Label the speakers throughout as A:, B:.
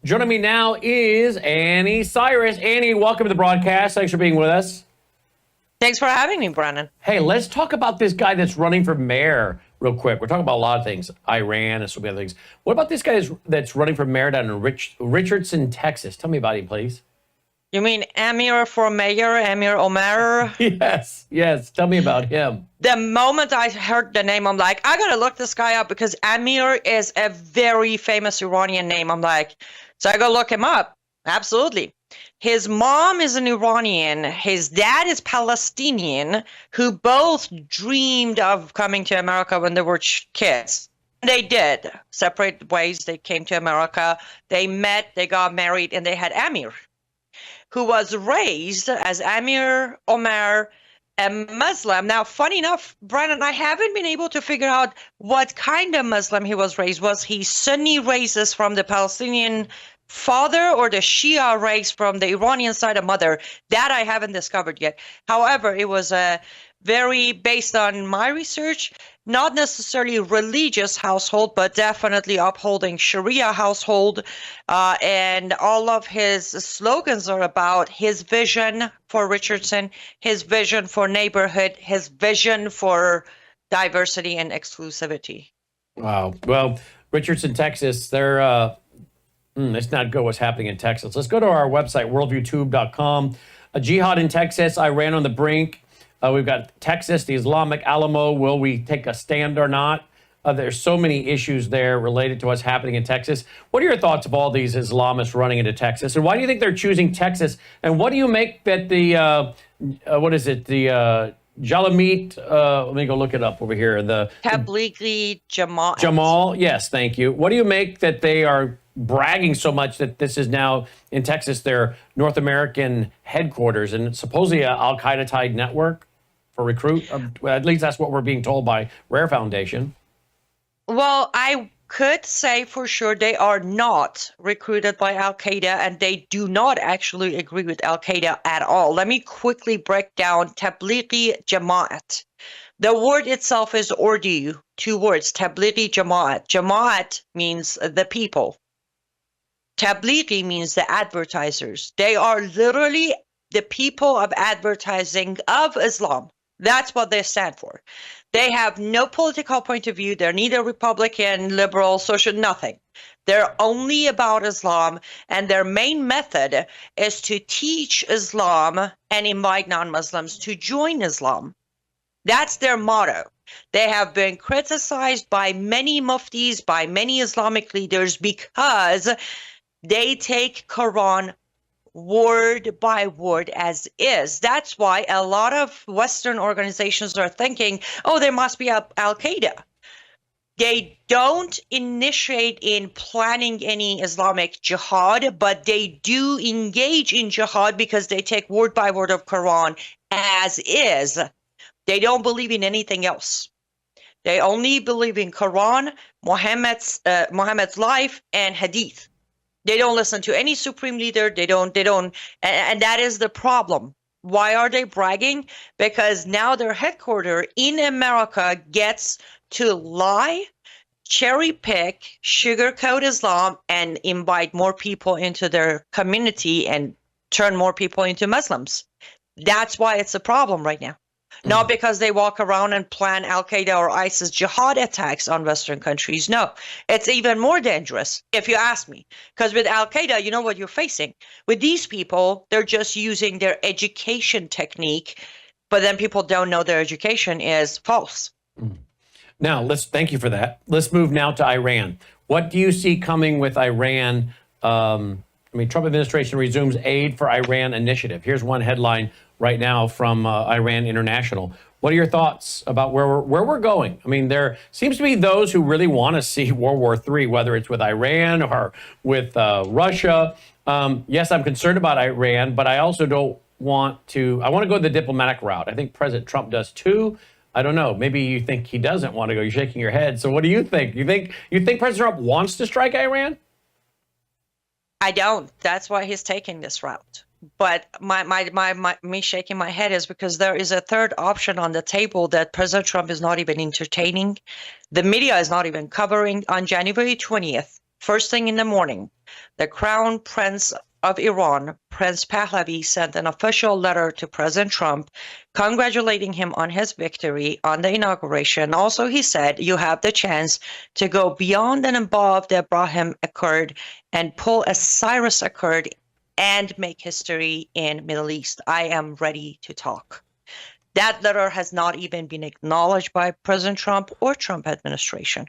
A: Joining me now is Annie Cyrus. Annie, welcome to the broadcast. Thanks for being with us.
B: Thanks for having me, Brannon.
A: Hey, let's talk about this guy that's running for mayor real quick. We're talking about a lot of things, Iran and so many other things. What about this guy that's running for mayor down in Richardson, Texas? Tell me about him, please.
B: You mean Amir for mayor, Amir Omar?
A: Yes. Tell me about him.
B: The moment I heard the name, I'm like, I gotta look this guy up because Amir is a very famous Iranian name. I'm like, so I go look him up. Absolutely. His mom is an Iranian. His dad is Palestinian, who both dreamed of coming to America when they were kids. They did. Separate ways. They came to America. They met, they got married, and they had Amir, who was raised as Amir Omar, a Muslim. Now, funny enough, Brannon, I haven't been able to figure out what kind of Muslim he was raised. Was he Sunni raised from the Palestinian father or the Shia raised from the Iranian side of mother? That I haven't discovered yet. However, it was a very, based on my research, not necessarily religious household, but definitely upholding Sharia household. And all of his slogans are about his vision for Richardson, his vision for neighborhood, his vision for diversity and exclusivity.
A: Wow. Well, Richardson, Texas, let's not go what's happening in Texas. Let's go to our website, worldviewtube.com. A jihad in Texas, Iran on the brink. We've got Texas, the Islamic Alamo. Will we take a stand or not? There's so many issues there related to what's happening in Texas. What are your thoughts of all these Islamists running into Texas? And why do you think they're choosing Texas? And what do you make that the Jalamit, let me go look it up over here. The
B: Tablighi Jamaat.
A: Jamal, yes, thank you. What do you make that they are bragging so much that this is now in Texas, their North American headquarters, and supposedly a Al-Qaeda tied network for recruit? At least that's what we're being told by Rare Foundation.
B: Well, I could say for sure they are not recruited by Al-Qaeda, and they do not actually agree with Al-Qaeda at all. Let me quickly break down Tablighi Jamaat. The word itself is Urdu, 2 words, Tablighi Jamaat. Jamaat means the people. Tablighi means the advertisers. They are literally the people of advertising of Islam. That's what they stand for. They have no political point of view. They're neither Republican, liberal, social, nothing. They're only about Islam, and their main method is to teach Islam and invite non-Muslims to join Islam. That's their motto. They have been criticized by many muftis, by many Islamic leaders, because they take Quran word by word as is. That's why a lot of Western organizations are thinking, oh, there must be Al-Qaeda. They don't initiate in planning any Islamic jihad, but they do engage in jihad because they take word by word of Quran as is. They don't believe in anything else. They only believe in Quran, Muhammad's life, and Hadith. They don't listen to any supreme leader. They don't, and that is the problem. Why are they bragging? Because now their headquarters in America gets to lie, cherry pick, sugarcoat Islam, and invite more people into their community and turn more people into Muslims. That's why it's a problem right now. Not because they walk around and plan Al-Qaeda or ISIS jihad attacks on Western countries. No, it's even more dangerous, if you ask me. Because with Al-Qaeda, you know what you're facing. With these people, they're just using their education technique, but then people don't know their education is false.
A: Now, thank you for that. Let's move now to Iran. What do you see coming with Iran? Trump administration resumes aid for Iran initiative. Here's one headline right now from Iran International. What are your thoughts about where we're going? I mean, there seems to be those who really want to see World War III, whether it's with Iran or with Russia. Yes, I'm concerned about Iran, but I also don't want to. I want to go the diplomatic route. I think President Trump does too. I don't know. Maybe you think he doesn't want to go. You're shaking your head. So what do you think? You think President Trump wants to strike Iran?
B: I don't. That's why he's taking this route. But me shaking my head is because there is a third option on the table that President Trump is not even entertaining. The media is not even covering. On January 20th, first thing in the morning, the Crown Prince of Iran, Prince Pahlavi, sent an official letter to President Trump congratulating him on his victory on the inauguration. Also, he said, you have the chance to go beyond and above the Abraham Accord and pull a Cyrus Accord and make history in Middle East. I am ready to talk. That letter has not even been acknowledged by President Trump or Trump administration.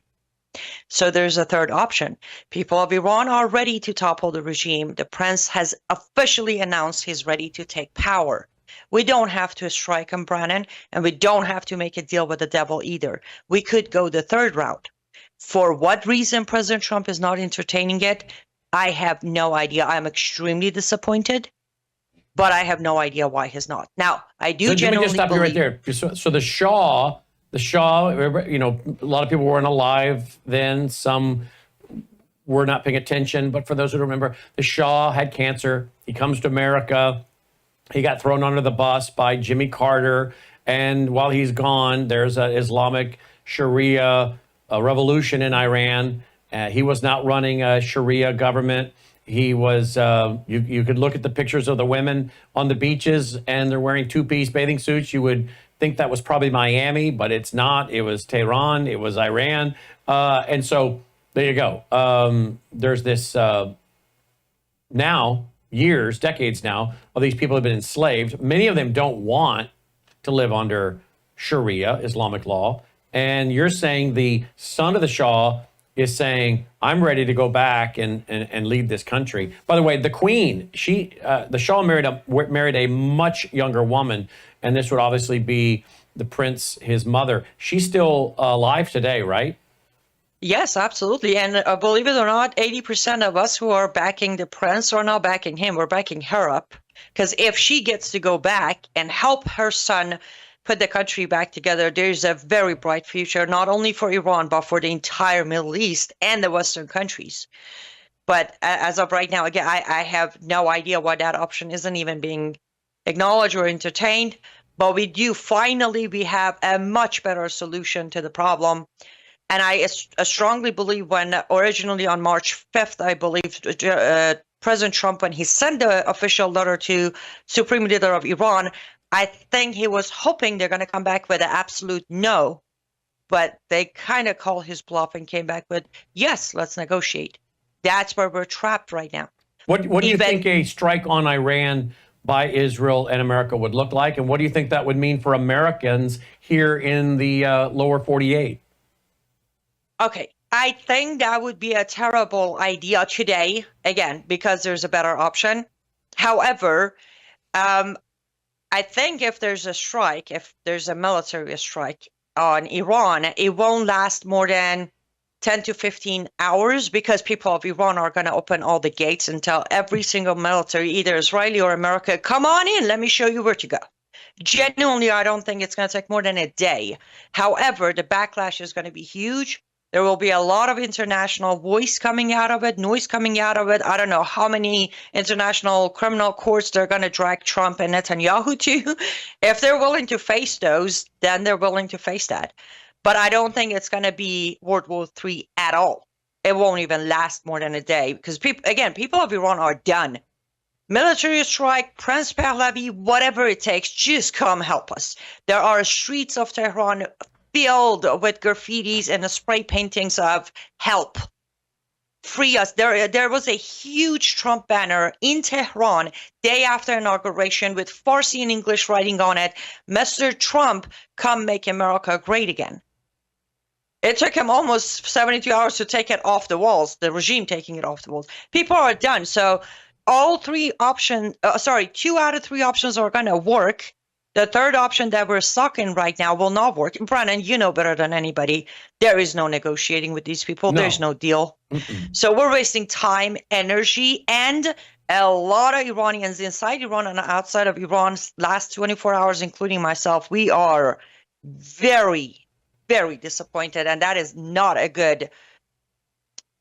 B: So there's a third option. People of Iran are ready to topple the regime. The prince has officially announced he's ready to take power. We don't have to strike him, Brannon, and we don't have to make a deal with the devil either. We could go the third route. For what reason President Trump is not entertaining it, I have no idea. I'm extremely disappointed, but I have no idea why he's not. Now, I do
A: so
B: genuinely
A: let me just stop
B: believe—
A: you right there. So the Shah, you know, a lot of people weren't alive then. Some were not paying attention. But for those who don't remember, the Shah had cancer. He comes to America. He got thrown under the bus by Jimmy Carter. And while he's gone, there's an Islamic Sharia revolution in Iran. He was not running a Sharia government. He was, you could look at the pictures of the women on the beaches and they're wearing two-piece bathing suits. You would think that was probably Miami, but it's not. It was Tehran. It was Iran. And so there you go. There's this now, years, decades now, of these people have been enslaved. Many of them don't want to live under Sharia, Islamic law. And you're saying the son of the Shah is saying, I'm ready to go back and lead this country. By the way, the Queen, the Shah married a much younger woman, and this would obviously be the prince, his mother. She's still alive today, right?
B: Yes, absolutely. And believe it or not, 80% of us who are backing the prince are not backing him. We're backing her up. Because if she gets to go back and help her son put the country back together, there's a very bright future, not only for Iran, but for the entire Middle East and the Western countries. But as of right now, again, I have no idea why that option isn't even being acknowledged or entertained. But we have a much better solution to the problem. And I strongly believe when originally on March 5th, I believe President Trump, when he sent the official letter to Supreme Leader of Iran, I think he was hoping they're going to come back with an absolute no, but they kind of called his bluff and came back with, yes, let's negotiate. That's where we're trapped right now.
A: What do you think a strike on Iran by Israel and America would look like? And what do you think that would mean for Americans here in the lower 48?
B: Okay, I think that would be a terrible idea today, again, because there's a better option. However, I think if there's a strike, if there's a military strike on Iran, it won't last more than 10 to 15 hours because people of Iran are going to open all the gates and tell every single military, either Israeli or America, come on in, let me show you where to go. Genuinely, I don't think it's going to take more than a day. However, the backlash is going to be huge. There will be a lot of international noise coming out of it. I don't know how many international criminal courts they're going to drag Trump and Netanyahu to. If they're willing to face those, then they're willing to face that. But I don't think it's going to be World War III at all. It won't even last more than a day because, people of Iran are done. Military strike, Prince Pahlavi, whatever it takes, just come help us. There are streets of Tehran filled with graffitis and spray paintings of help. Free us. There was a huge Trump banner in Tehran day after inauguration with Farsi and English writing on it, Mr. Trump, come make America great again. It took him almost 72 hours to take it off the walls, the regime taking it off the walls. People are done. So two out of three options are going to work. The third option that we're stuck in right now will not work. Brannon, you know better than anybody. There is no negotiating with these people. No. There's no deal. So we're wasting time, energy, and a lot of Iranians inside Iran and outside of Iran, last 24 hours, including myself, we are very, very disappointed. And that is not a good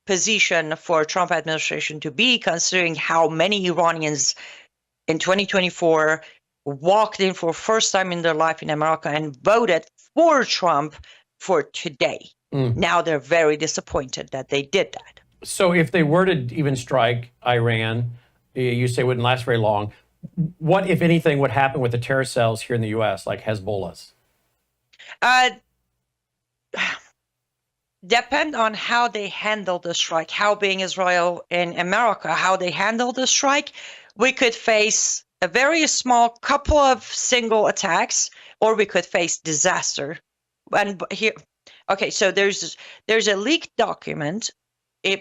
B: position for Trump administration to be, considering how many Iranians in 2024 walked in for first time in their life in America and voted for Trump for today. Now they're very disappointed that they did that.
A: So if they were to even strike Iran, you say it wouldn't last very long. What, if anything, would happen with the terror cells here in the U.S., like Hezbollah's?
B: Depend on how they handle the strike, how being Israel in America, how they handle the strike, we could face a very small couple of single attacks, or we could face disaster. And here, okay, so there's a leaked document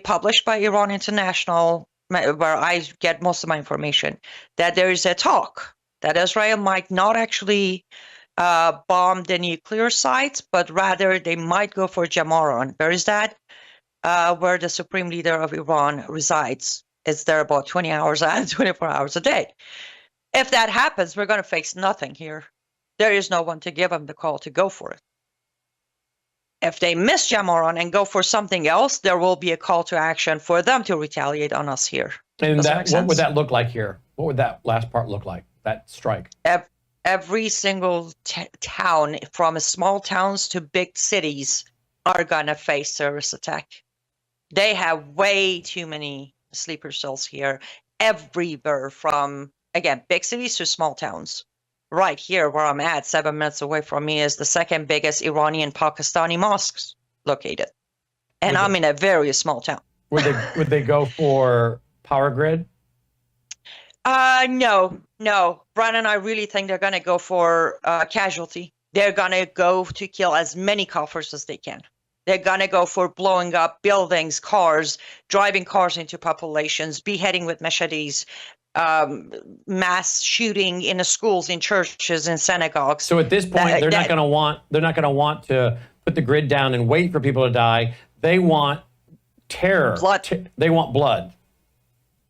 B: published by Iran International, where I get most of my information, that there is a talk that Israel might not actually bomb the nuclear sites, but rather they might go for Jamaron. Where is that? Where the supreme leader of Iran resides. It's there about 20 hours and 24 hours a day. If that happens, we're going to face nothing here. There is no one to give them the call to go for it. If they miss Jamaron and go for something else, there will be a call to action for them to retaliate on us here.
A: And what would that look like here? What would that last part look like, that strike?
B: Every single town, from small towns to big cities, are going to face terrorist attack. They have way too many sleeper cells here, everywhere from, again, big cities to small towns. Right here where I'm at, 7 minutes away from me, is the second biggest Iranian Pakistani mosques located. And I'm in a very small town.
A: Would they go for power grid?
B: No. Brannon, I really think they're going to go for casualty. They're going to go to kill as many Kafirs as they can. They're going to go for blowing up buildings, cars, driving cars into populations, beheading with machetes, mass shooting in the schools, in churches, in synagogues.
A: So at this point, they're not going to want to put the grid down and wait for people to die. They want terror.
B: Blood.
A: They want blood.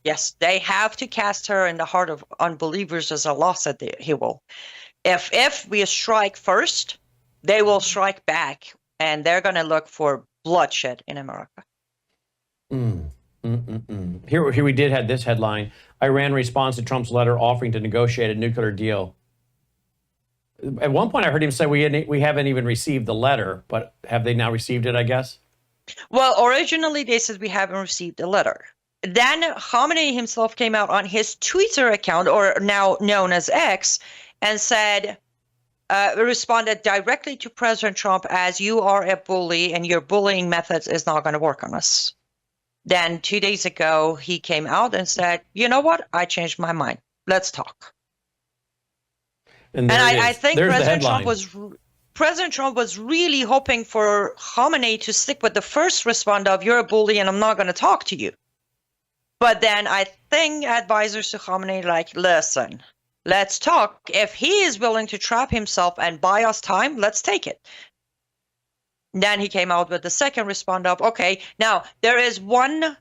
B: Yes, they have to cast terror in the heart of unbelievers, as Allah said He will. If we strike first, they will strike back, and they're going to look for bloodshed in America.
A: Here we did have this headline: Iran responds to Trump's letter offering to negotiate a nuclear deal. At one point, I heard him say we haven't even received the letter, but have they now received it, I guess?
B: Well, originally they said we haven't received the letter. Then Khamenei himself came out on his Twitter account, or now known as X, and said, responded directly to President Trump as, "You are a bully and your bullying methods is not going to work on us." Then 2 days ago, he came out and said, "You know what? I changed my mind. Let's talk." And I think President Trump was really hoping for Khamenei to stick with the first respond of, "You're a bully and I'm not going to talk to you." But then I think advisors to Khamenei like, "Listen, let's talk. If he is willing to trap himself and buy us time, let's take it." Then he came out with the second respond of, "Okay, now there is one.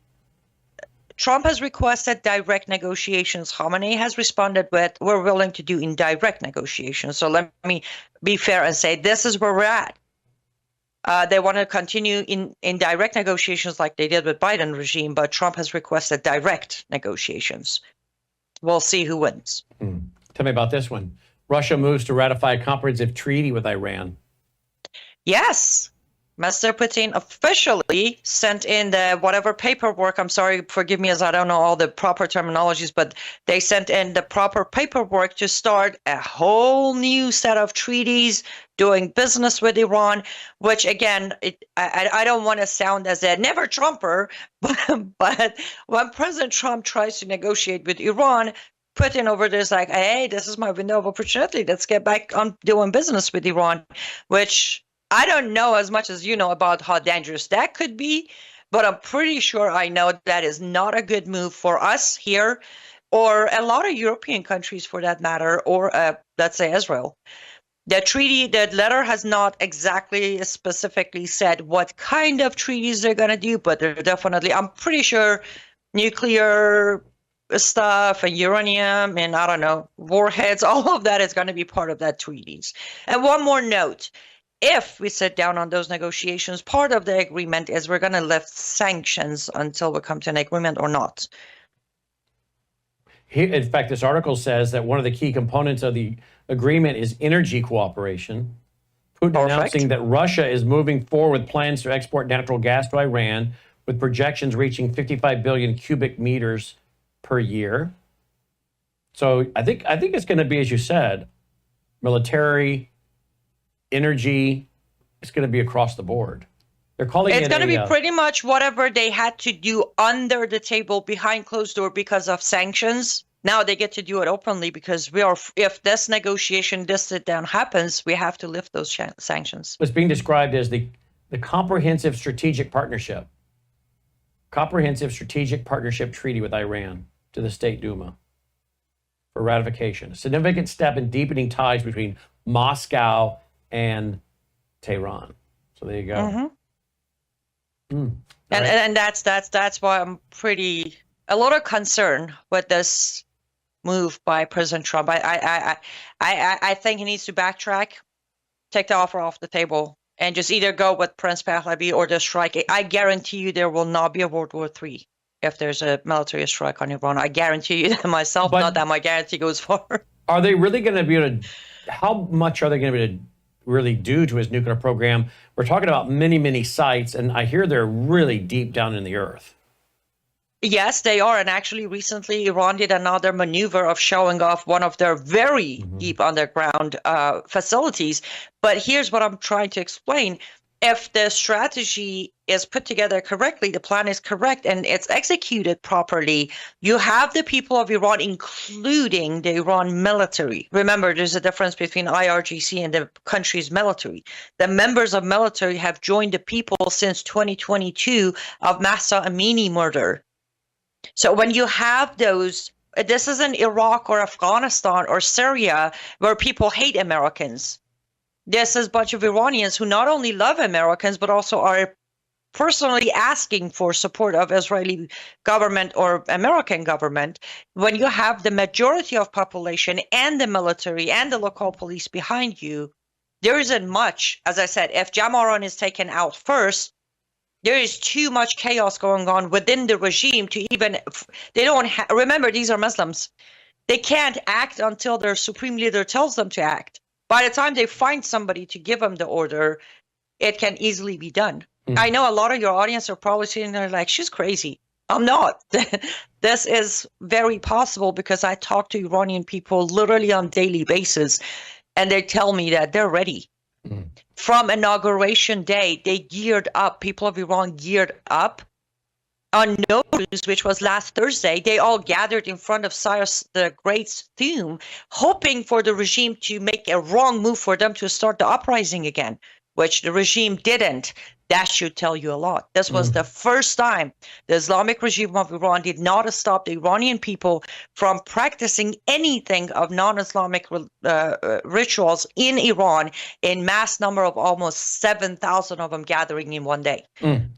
B: Trump has requested direct negotiations. Khamenei has responded with, we're willing to do indirect negotiations. So let me be fair and say this is where we're at." They want to continue in direct negotiations like they did with Biden regime, but Trump has requested direct negotiations. We'll see who wins.
A: Tell me about this one. Russia moves to ratify a comprehensive treaty with Iran.
B: Yes. Mr. Putin officially sent in the whatever paperwork. I'm sorry, forgive me as I don't know all the proper terminologies, but they sent in the proper paperwork to start a whole new set of treaties doing business with Iran, which again, I don't want to sound as a never Trumper, but when President Trump tries to negotiate with Iran, Putin over there is like, "Hey, this is my window of opportunity. Let's get back on doing business with Iran," which I don't know as much as you know about how dangerous that could be, but I'm pretty sure I know that is not a good move for us here, or a lot of European countries for that matter, or let's say Israel. The letter has not exactly specifically said what kind of treaties they're going to do, but they're definitely, I'm pretty sure nuclear stuff and uranium and I don't know, warheads, all of that is going to be part of that treaties. And one more note. If we sit down on those negotiations, part of the agreement is we're going to lift sanctions until we come to an agreement or not.
A: In fact, this article says that one of the key components of the agreement is energy cooperation. Putin announcing that Russia is moving forward with plans to export natural gas to Iran with projections reaching 55 billion cubic meters per year. So I think it's going to be, as you said, military, energy. It's going to be across the board. They're calling
B: It's
A: it
B: going to be pretty much whatever they had to do under the table behind closed door because of sanctions. Now they get to do it openly because if this negotiation, this sit down happens, we have to lift those sanctions.
A: It's being described as the Comprehensive Strategic Partnership. Comprehensive Strategic Partnership Treaty with Iran to the State Duma for ratification. A significant step in deepening ties between Moscow and Tehran. So there you go.
B: Mm-hmm.
A: Right.
B: And that's why I'm a lot of concern with this move by President Trump. I think he needs to backtrack, take the offer off the table, and just either go with Prince Pahlavi or the strike. I guarantee you there will not be a World War III if there's a military strike on Iran. I guarantee you that myself, not that my guarantee goes far.
A: Are they really going to be able to, how much are they going to be able to really do to his nuclear program? We're talking about many, many sites, and I hear they're really deep down in the earth.
B: Yes, they are. And actually, recently, Iran did another maneuver of showing off one of their very deep underground facilities. But here's what I'm trying to explain. If the strategy is put together correctly, the plan is correct, and it's executed properly, you have the people of Iran, including the Iran military. Remember, there's a difference between IRGC and the country's military. The members of military have joined the people since 2022 of Mahsa Amini murder. So when you have those, this isn't Iraq or Afghanistan or Syria where people hate Americans. This is a bunch of Iranians who not only love Americans, but also are personally asking for support of Israeli government or American government. When you have the majority of population and the military and the local police behind you, there isn't much. As I said, if Jamaran is taken out first, there is too much chaos going on within the regime to even, they don't remember, these are Muslims. They can't act until their supreme leader tells them to act. By the time they find somebody to give them the order, it can easily be done. I know a lot of your audience are probably sitting there like, she's crazy. I'm not. This is very possible because I talk to Iranian people literally on a daily basis, and they tell me that they're ready. From inauguration day, they geared up. People of Iran geared up. On Nowruz, which was last Thursday, they all gathered in front of Cyrus the Great's tomb, hoping for the regime to make a wrong move for them to start the uprising again, which the regime didn't. That should tell you a lot. This was the first time the Islamic regime of Iran did not stop the Iranian people from practicing anything of non-Islamic rituals in Iran in mass number of almost 7,000 of them gathering in one day.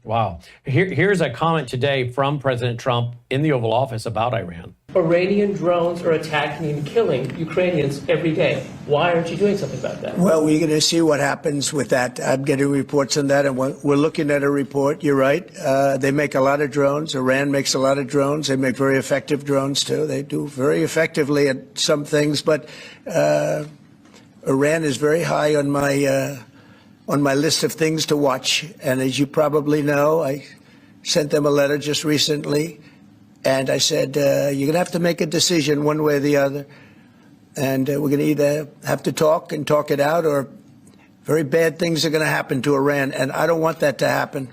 A: Wow. Here's a comment today from President Trump in the Oval Office about Iran.
C: Iranian drones are attacking and killing Ukrainians every day. Why aren't you doing something about that?
D: Well, we're going to see what happens with that. I'm getting reports on that, and we're looking at a report. You're right. They make a lot of drones. Iran makes a lot of drones. They make very effective drones, too. They do very effectively at some things, but Iran is very high on my list of things to watch. And as you probably know, I sent them a letter just recently. And I said, you're going to have to make a decision one way or the other. And we're going to either have to talk and talk it out, or very bad things are going to happen to Iran. And I don't want that to happen.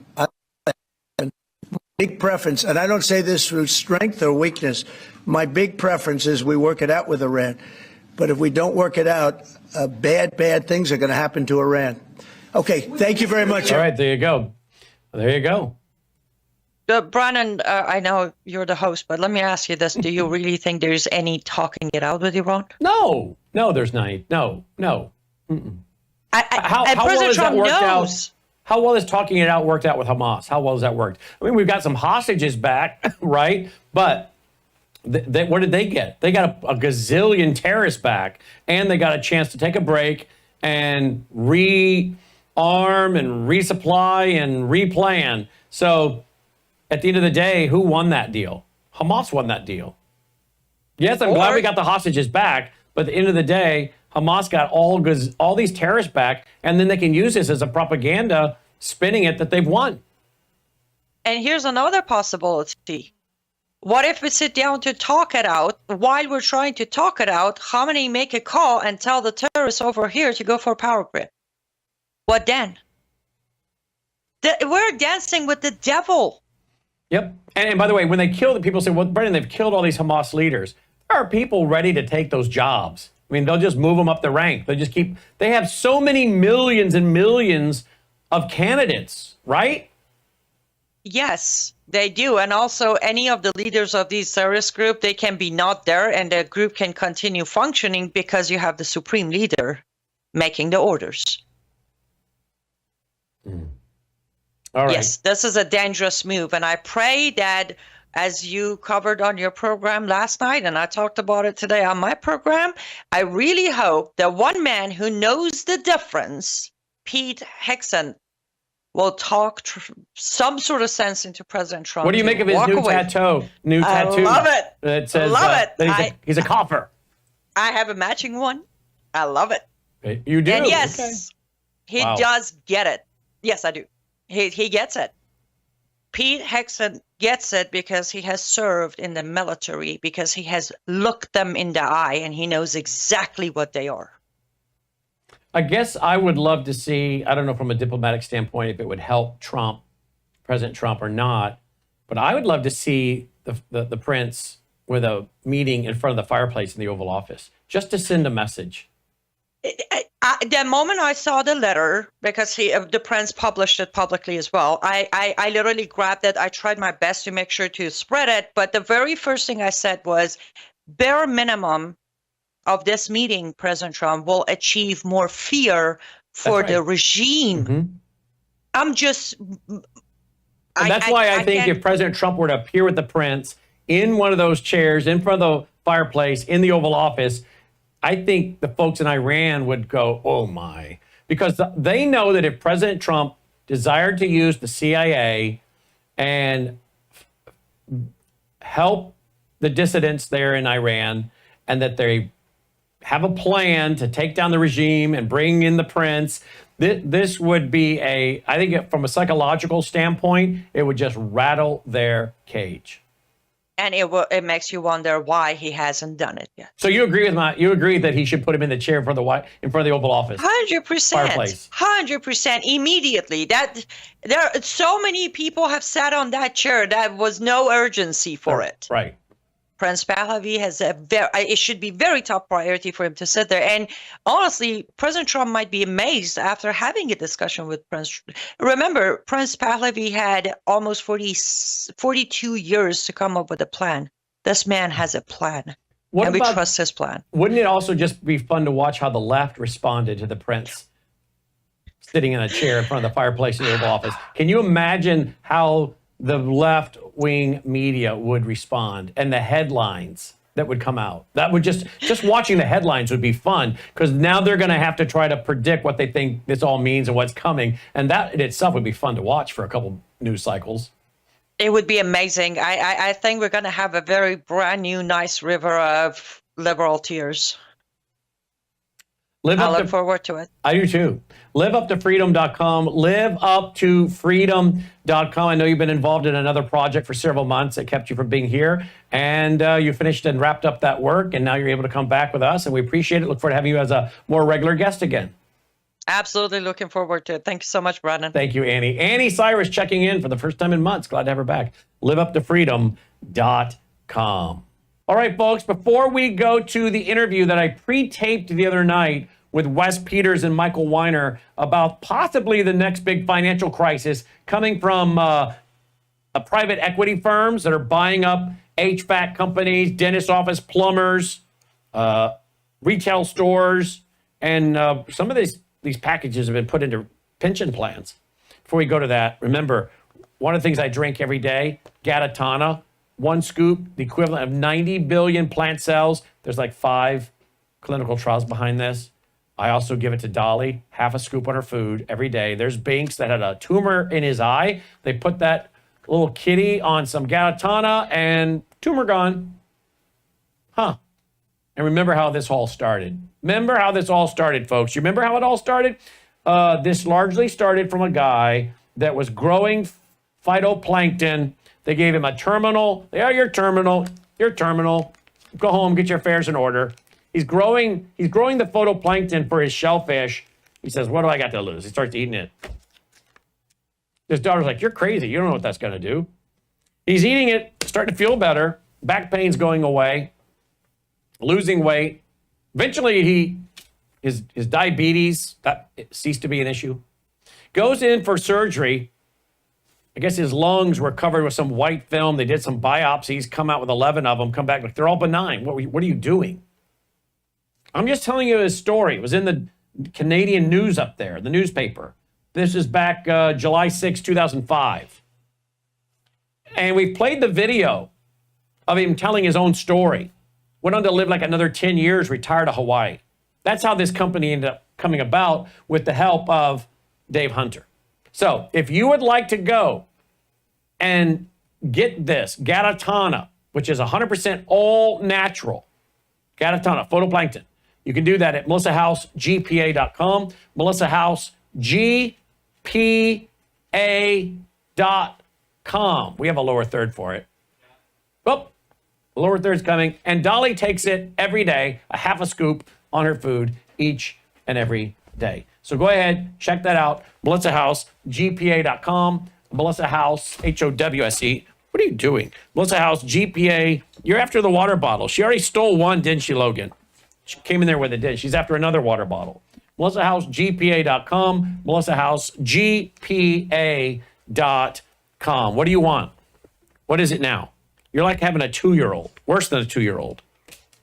D: Big preference, and I don't say this through strength or weakness. My big preference is we work it out with Iran. But if we don't work it out, bad things are going to happen to Iran. Okay, thank you very much.
A: All right, there you go. There you go.
B: Brannon, I know you're the host, but let me ask you this. Do you really think there's any talking it out with Iran?
A: No, there's not. No. How
B: President
A: well has
B: Trump
A: that worked
B: knows.
A: out? How well is talking it out worked out with Hamas? How well has that worked? I mean, we've got some hostages back, right? But what did they get? They got a gazillion terrorists back, and they got a chance to take a break and rearm and resupply and replan. So at the end of the day, who won that deal? Hamas won that deal. Yes, I'm glad we got the hostages back, but at the end of the day, Hamas got all these terrorists back, and then they can use this as a propaganda, spinning it that they've won.
B: And here's another possibility. What if we sit down to talk it out? While we're trying to talk it out, Khamenei make a call and tell the terrorists over here to go for a power grid. What then? We're dancing with the devil.
A: Yep. And by the way, when they kill the people, say, well, Brendan, they've killed all these Hamas leaders. There are people ready to take those jobs. I mean, they'll just move them up the rank. They have so many millions and millions of candidates, right?
B: Yes, they do. And also any of the leaders of these terrorist group, they can be not there and the group can continue functioning because you have the supreme leader making the orders.
A: All right.
B: Yes, this is a dangerous move. And I pray that, as you covered on your program last night, and I talked about it today on my program, I really hope that one man who knows the difference, Pete Hegseth, will talk some sort of sense into President Trump.
A: What do you make of his new tattoo?
B: I love it.
A: It says
B: love it.
A: That he's a cougher.
B: I have a matching one. I love it.
A: You do?
B: And yes,
A: okay.
B: He does get it. Yes, I do. He gets it. Pete Hegseth gets it because he has served in the military, because he has looked them in the eye and he knows exactly what they are.
A: I guess I would love to see, I don't know from a diplomatic standpoint if it would help Trump, President Trump or not, but I would love to see the prince with a meeting in front of the fireplace in the Oval Office, just to send a message.
B: The moment I saw the letter, because the prince published it publicly as well, I literally grabbed it. I tried my best to make sure to spread it. But the very first thing I said was, bare minimum of this meeting, President Trump will achieve more fear for the regime.
A: Mm-hmm.
B: I'm just...
A: And that's why I think if President Trump were to appear with the prince in one of those chairs, in front of the fireplace, in the Oval Office, I think the folks in Iran would go, oh my, because they know that if President Trump desired to use the CIA and help the dissidents there in Iran, and that they have a plan to take down the regime and bring in the prince, this would be I think from a psychological standpoint, it would just rattle their cage.
B: And it makes you wonder why he hasn't done it yet.
A: So you agree with you agree that he should put him in the chair in front of the Oval Office?
B: 100%.
A: Fireplace.
B: 100% immediately. So many people have sat on that chair. That was no urgency for it.
A: Right.
B: Prince Pahlavi has it should be very top priority for him to sit there. And honestly, President Trump might be amazed after having a discussion with Prince. Remember, Prince Pahlavi had almost 42 years to come up with a plan. This man has a plan. And we trust his plan.
A: Wouldn't it also just be fun to watch how the left responded to the prince sitting in a chair in front of the fireplace in the Oval Office? Can you imagine how the left-wing media would respond and the headlines that would come out? That would just watching the headlines would be fun, because now they're going to have to try to predict what they think this all means and what's coming. And that in itself would be fun to watch for a couple news cycles.
B: It would be amazing. I think we're going to have a very brand new, nice river of liberal tears. I look forward to it.
A: I do too. LiveUpToFreedom.com. LiveUpToFreedom.com. I know you've been involved in another project for several months that kept you from being here, and you finished and wrapped up that work, and now you're able to come back with us, and we appreciate it. Look forward to having you as a more regular guest again.
B: Absolutely looking forward to it. Thank you so much, Brannon.
A: Thank you, Annie. Annie Cyrus checking in for the first time in months. Glad to have her back. LiveUpToFreedom.com. All right, folks, before we go to the interview that I pre-taped the other night with Wes Peters and Michael Weiner about possibly the next big financial crisis coming from private equity firms that are buying up HVAC companies, dentist office, plumbers, retail stores, and some of these packages have been put into pension plans. Before we go to that, remember, one of the things I drink every day, Gatatana, one scoop, the equivalent of 90 billion plant cells. There's like 5 clinical trials behind this. I also give it to Dolly, half a scoop on her food every day. There's Binks that had a tumor in his eye. They put that little kitty on some Gatatana and tumor gone. Huh. And remember how this all started. Remember how this all started, folks. You remember how it all started? This largely started from a guy that was growing phytoplankton. They gave him a terminal. Yeah, you're terminal. You're terminal. Go home, get your affairs in order. He's growing the phytoplankton for his shellfish. He says, what do I got to lose? He starts eating it. His daughter's like, you're crazy. You don't know what that's going to do. He's eating it, starting to feel better. Back pain's going away, losing weight. Eventually, his diabetes, that ceased to be an issue. Goes in for surgery. I guess his lungs were covered with some white film. They did some biopsies, come out with 11 of them, come back, like, they're all benign. What are you doing? I'm just telling you his story. It was in the Canadian news up there, the newspaper. This is back July 6, 2005. And we played the video of him telling his own story. Went on to live like another 10 years, retired to Hawaii. That's how this company ended up coming about with the help of Dave Hunter. So if you would like to go and get this Gatatana, which is 100% all natural, Gatatana, phytoplankton, you can do that at melissahousegpa.com, melissahousegpa.com. We have a lower third for it. Oh, the lower third's coming. And Dolly takes it every day, a half a scoop on her food each and every day. So go ahead, check that out. melissahousegpa.com, Melissa House, Howse. What are you doing? Melissa House, GPA. You're after the water bottle. She already stole one, didn't she, Logan? She came in there with it, did. She's after another water bottle. melissahousegpa.com, melissahousegpa.com. What do you want? What is it now? You're like having a 2-year-old, worse than a 2-year-old.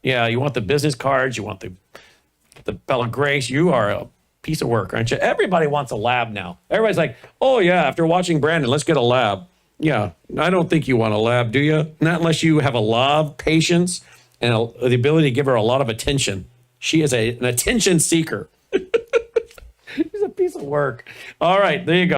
A: Yeah, you want the business cards, you want the Bella Grace. You are a piece of work, aren't you? Everybody wants a lab now. Everybody's like, oh yeah, after watching Brandon, let's get a lab. Yeah, I don't think you want a lab, do you? Not unless you have a lot of patience and the ability to give her a lot of attention. She is an attention seeker. She's a piece of work. All right, there you go.